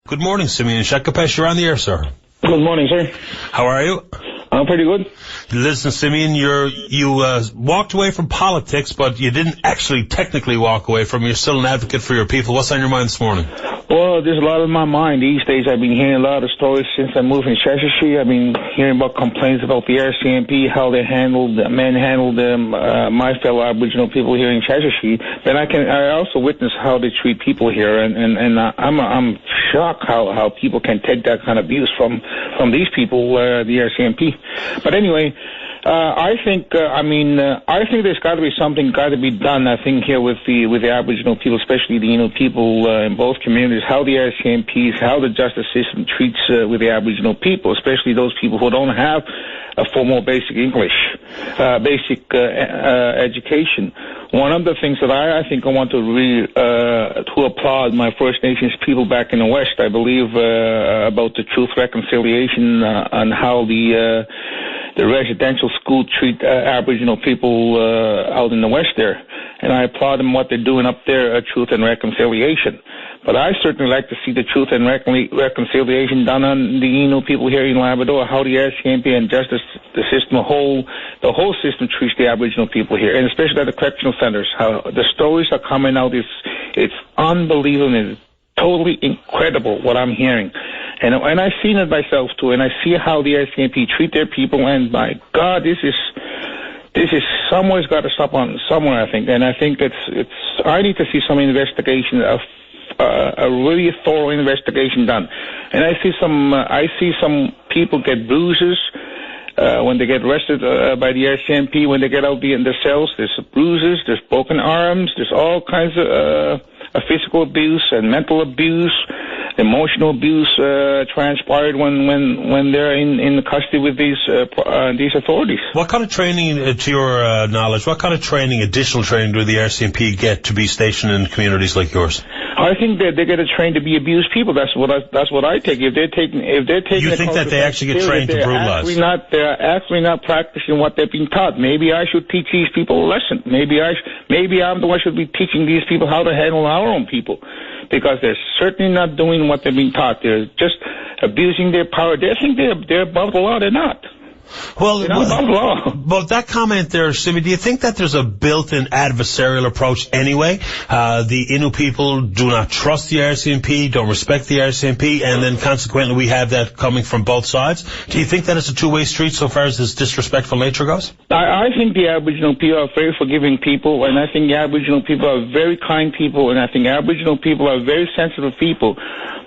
Good morning, Simeon Tshakapesh. You're on the air, sir. Good morning, sir. How are you? I'm pretty good. Listen, Simeon, you walked away from politics, but you didn't actually technically walk away from. You're still an advocate for your people. What's on your mind this morning? Well, there's a lot on my mind these days. I've been hearing a lot of stories since I moved in Cheshire. I've been hearing about complaints about the RCMP, how they handled my fellow Aboriginal people here in Cheshire. But I also witness how they treat people here, and I'm shocked how people can take that kind of abuse from these people, the RCMP. But anyway. I think there's got to be something got to be done. I think here with the Aboriginal people, especially the people in both communities, how the RCMPs, how the justice system treats with the Aboriginal people, especially those people who don't have a formal basic English, basic education. One of the things that I think I want to applaud my First Nations people back in the West. I believe about the truth reconciliation on how the residential school treat Aboriginal people out in the West there. And I applaud them what they're doing up there, truth and reconciliation. But I certainly like to see the truth and reconciliation done on the people here in Labrador, how the RCMP and justice, the system, the whole system treats the Aboriginal people here, and especially at the correctional centers. How the stories are coming out, it's unbelievable and it's totally incredible what I'm hearing. And I've seen it myself too, and I see how the RCMP treat their people, and my God, this is somewhere's got to stop on somewhere, I think. And I think I need to see some investigation, a really thorough investigation done. And I see some people get bruises when they get arrested by the RCMP. When they get out in the cells, there's bruises, there's broken arms, there's all kinds of physical abuse and mental abuse. Emotional abuse transpired when they're in custody with these authorities. What kind of training, to your knowledge, what kind of additional training do the RCMP get to be stationed in communities like yours? I think that they get trained to be abused people. That's what I take. If they're taking. You think that they actually get trained to brutalize? They're actually not practicing what they've been taught. Maybe I should teach these people a lesson. Maybe I'm the one who should be teaching these people how to handle our own people. Because they're certainly not doing what they've been taught. They're just abusing their power. They think they're above the law. They're not. Well, that comment there, Simi, do you think that there's a built-in adversarial approach anyway? The Innu people do not trust the RCMP, don't respect the RCMP, and then consequently we have that coming from both sides. Do you think that it's a two-way street so far as this disrespectful nature goes? I think the Aboriginal people are very forgiving people, and I think the Aboriginal people are very kind people, and I think Aboriginal people are very sensitive people.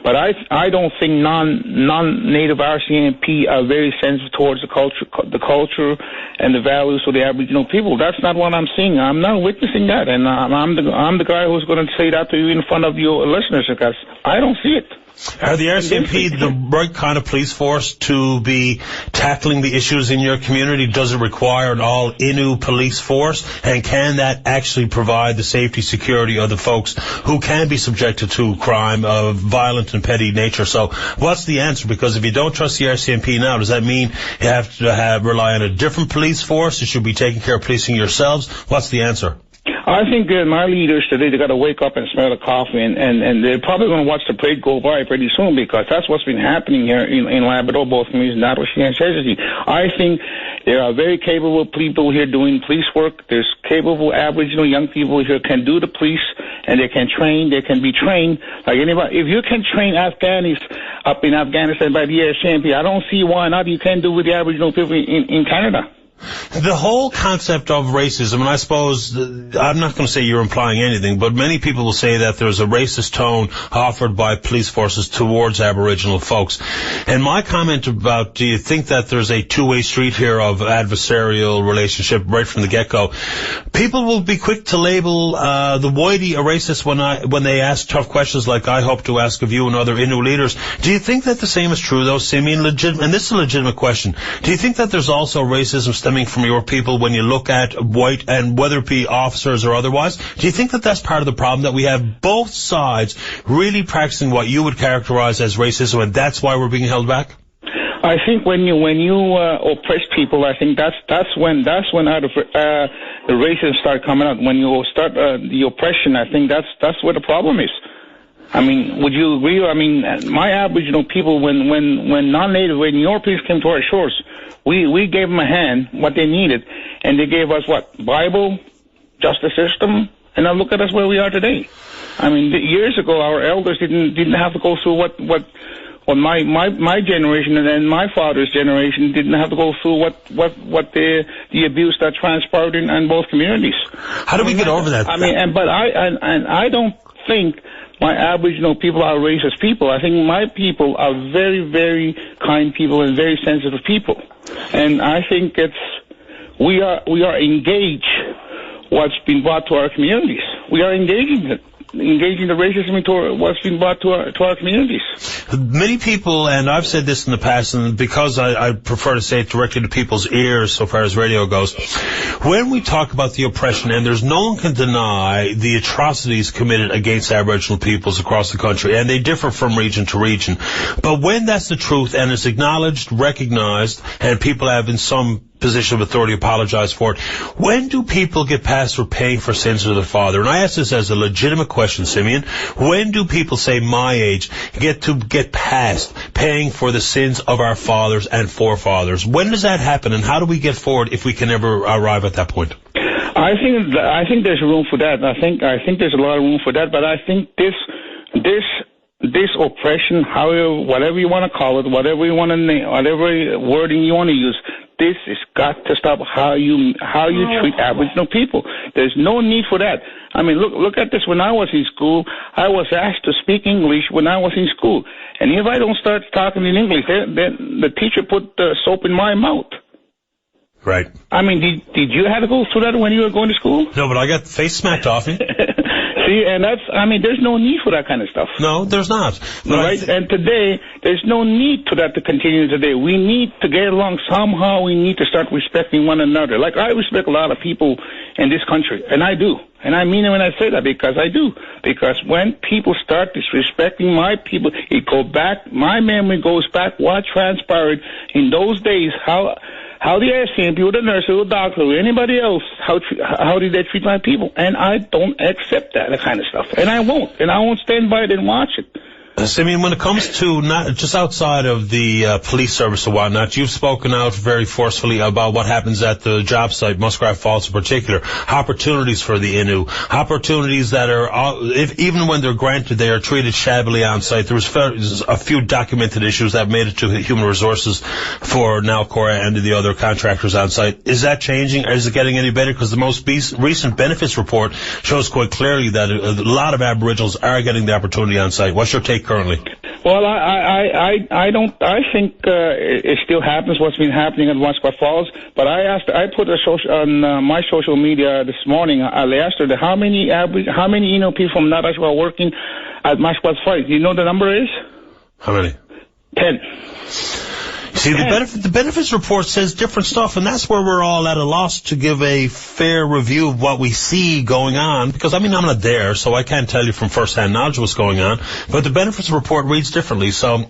But I don't think non-native RCMP are very sensitive towards the culture and the values of the Aboriginal people. That's not what I'm seeing. I'm not witnessing that, and I'm the guy who's going to say that to you in front of your listeners because I don't see it. Are the RCMP the right kind of police force to be tackling the issues in your community? Does it require an all-Innu police force? And can that actually provide the safety, security of the folks who can be subjected to crime of violent and petty nature? So what's the answer? Because if you don't trust the RCMP now, does that mean you have to rely on a different police force? You should be taking care of policing yourselves? What's the answer? I think my leaders today, they got to wake up and smell the coffee, and they're probably going to watch the parade go by pretty soon because that's what's been happening here in Labrador, both communities, Natalie and Cheshire. I think there are very capable people here doing police work. There's capable Aboriginal young people here can do the police, and they can be trained like anybody. If you can train Afghanis up in Afghanistan by the RCMP, I don't see why not you can do with the Aboriginal people in Canada. The whole concept of racism, and I suppose, I'm not going to say you're implying anything, but many people will say that there's a racist tone offered by police forces towards Aboriginal folks. And my comment about, do you think that there's a two-way street here of adversarial relationship right from the get-go? People will be quick to label the Whitey a racist when they ask tough questions like I hope to ask of you and other Innu leaders. Do you think that the same is true, though, Simeon? And this is a legitimate question. Do you think that there's also racism stemming from your people when you look at white, and whether it be officers or otherwise? Do you think that that's part of the problem, that we have both sides really practicing what you would characterize as racism, and that's why we're being held back? I think when you oppress people, I think that's when the racism start coming out. When you start the oppression, I think that's where the problem is. I mean, would you agree? I mean, my Aboriginal people, when non-native, when Europeans came to our shores, we gave them a hand, what they needed, and they gave us what? Bible, justice system, and now look at us where we are today. I mean, years ago, our elders didn't have to go through what my generation and then my father's generation didn't have to go through what the abuse that transpired in both communities. How do we get over that? I mean, I don't think my Aboriginal people are racist people. I think my people are very, very kind people and very sensitive people. And I think we are engaged what's been brought to our communities. We are engaging the racism into what's been brought to our communities. Many people, and I've said this in the past, and because I prefer to say it directly to people's ears so far as radio goes, when we talk about the oppression, and there's no one can deny the atrocities committed against Aboriginal peoples across the country, and they differ from region to region, but when that's the truth and it's acknowledged, recognized, and people have in some position of authority apologize for it, when do people get past for paying for sins of their father? And I ask this as a legitimate question, Simeon. When do people, say my age, get past paying for the sins of our fathers and forefathers? When does that happen, and how do we get forward if we can ever arrive at that point? I think there's room for that. I think there's a lot of room for that, but I think this oppression, however, whatever you want to call it, whatever you want to name, whatever wording you want to use, this has got to stop how you treat Aboriginal people. There's no need for that. I mean, look at this. When I was in school, I was asked to speak English when I was in school. And if I don't start talking in English, then the teacher put soap in my mouth. Right. I mean, did you have to go through that when you were going to school? No, but I got the face smacked off me. See, and there's no need for that kind of stuff. No, there's not. Right? And today, there's no need for that to continue today. We need to get along somehow. We need to start respecting one another. Like, I respect a lot of people in this country, and I do. And I mean it when I say that, because I do. Because when people start disrespecting my people, my memory goes back what transpired in those days, how the RCMP or the nurse or the doctor or anybody else, how did they treat my people? And I don't accept that kind of stuff. And I won't. And I won't stand by it and watch it. Simeon, when it comes to not just outside of the police service or whatnot, you've spoken out very forcefully about what happens at the job site, Muskrat Falls in particular, opportunities for the Innu, opportunities that are, even when they're granted, they are treated shabbily on site. There's a few documented issues that made it to human resources for Nalcor and the other contractors on site. Is that changing? Is it getting any better? Because the most recent benefits report shows quite clearly that a lot of Aboriginals are getting the opportunity on site. What's your take currently? Well, I think it still happens what's been happening at Muskrat Falls, but I put on my social media this morning, I asked her how many people from Nadash are working at Muskrat Falls. Do you know the number is? How many? 10. See, the benefits report says different stuff, and that's where we're all at a loss to give a fair review of what we see going on, because, I mean, I'm not there, so I can't tell you from first-hand knowledge what's going on, but the benefits report reads differently, so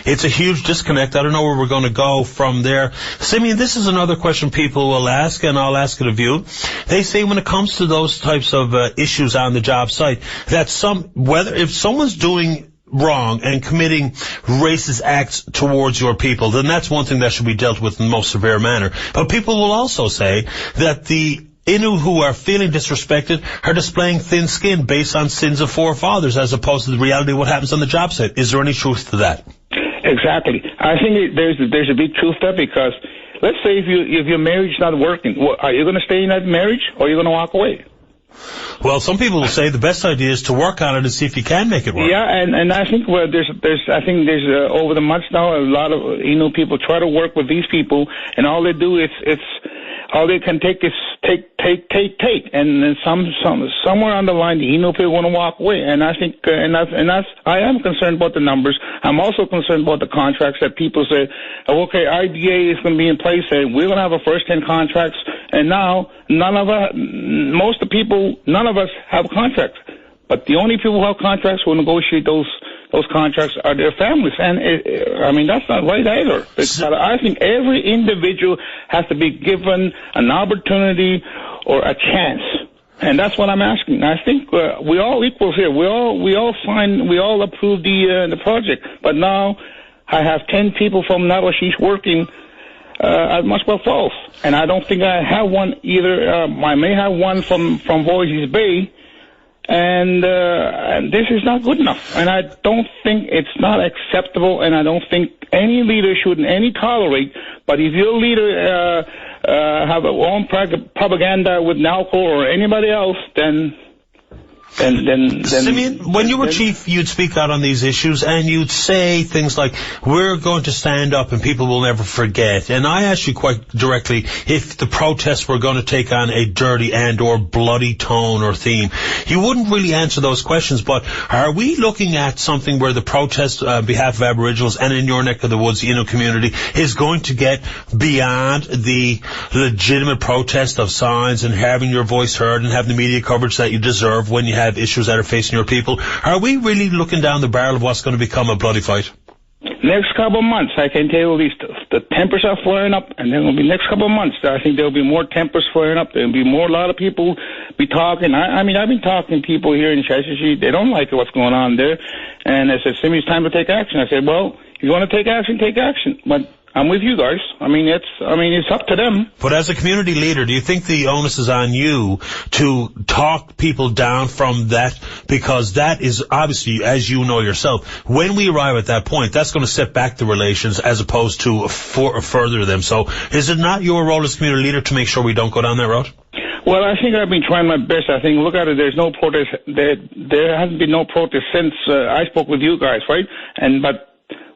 it's a huge disconnect. I don't know where we're going to go from there. Simeon, this is another question people will ask, and I'll ask it of you. They say when it comes to those types of issues on the job site, that if someone's doing wrong and committing racist acts towards your people, then that's one thing that should be dealt with in the most severe manner. But people will also say that the Innu who are feeling disrespected are displaying thin skin based on sins of forefathers as opposed to the reality of what happens on the job site. Is there any truth to that? Exactly. I think there's a big truth there, because let's say if your marriage is not working, are you going to stay in that marriage or are you going to walk away? Well, some people will say the best idea is to work on it and see if you can make it work. Yeah, and I think there's over the months now, a lot of Innu people try to work with these people, and all they do is all they can take is take, and then somewhere on the line the Innu people want to walk away. And I think I am concerned about the numbers. I'm also concerned about the contracts that people say, okay, IDA is going to be in place, and we're going to have a first 10 contracts, and now none of us have contracts. But the only people who have contracts who negotiate those contracts are their families. And that's not right either. I think every individual has to be given an opportunity or a chance And that's what I'm asking. I think we're all equals here. We all approve the project. But now I have 10 people from Nawashish working at Muskrat Falls, and I don't think I have one either. I may have one from Voisey's Bay, and this is not good enough. And I don't think it's not acceptable, and I don't think any leader should tolerate. But if your leader have their own propaganda with NALCO or anybody else, then Simeon, when you were chief, you'd speak out on these issues, and you'd say things like, we're going to stand up and people will never forget. And I asked you quite directly if the protests were going to take on a dirty and or bloody tone or theme. You wouldn't really answer those questions, but are we looking at something where the protest on behalf of Aboriginals and in your neck of the woods, the Innu community, is going to get beyond the legitimate protest of signs and having your voice heard and having the media coverage that you deserve when you have issues that are facing your people? Are we really looking down the barrel of what's going to become a bloody fight? Next couple of months, I can tell you at least the tempers are flaring up, and then it'll be next couple of months. I think there'll be more tempers flaring up. There'll be a lot of people be talking. I mean, I've been talking to people here in Cheshire. They don't like what's going on there. And they said, Simeon, it's time to take action. I said, well, if you want to take action, take action. But I'm with you guys. I mean, it's up to them. But as a community leader, do you think the onus is on you to talk people down from that? Because that is obviously, as you know yourself, when we arrive at that point, that's going to set back the relations as opposed to further them. So is it not your role as community leader to make sure we don't go down that road? Well, I think I've been trying my best. I think, look at it, there's no protest. There hasn't been no protest since I spoke with you guys, right? But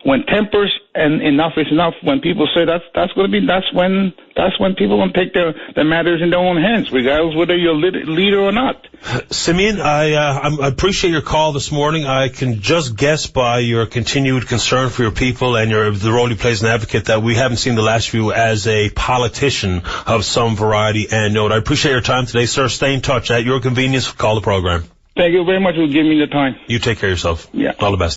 when tempers and enough is enough, when people say that's when people will take their matters in their own hands, regardless whether you're a leader or not. Simeon, I appreciate your call this morning. I can just guess by your continued concern for your people and the role you play as an advocate that we haven't seen the last of you as a politician of some variety and note. I appreciate your time today, sir. Stay in touch. At your convenience, call the program. Thank you very much for giving me the time. You take care of yourself. Yeah. All the best.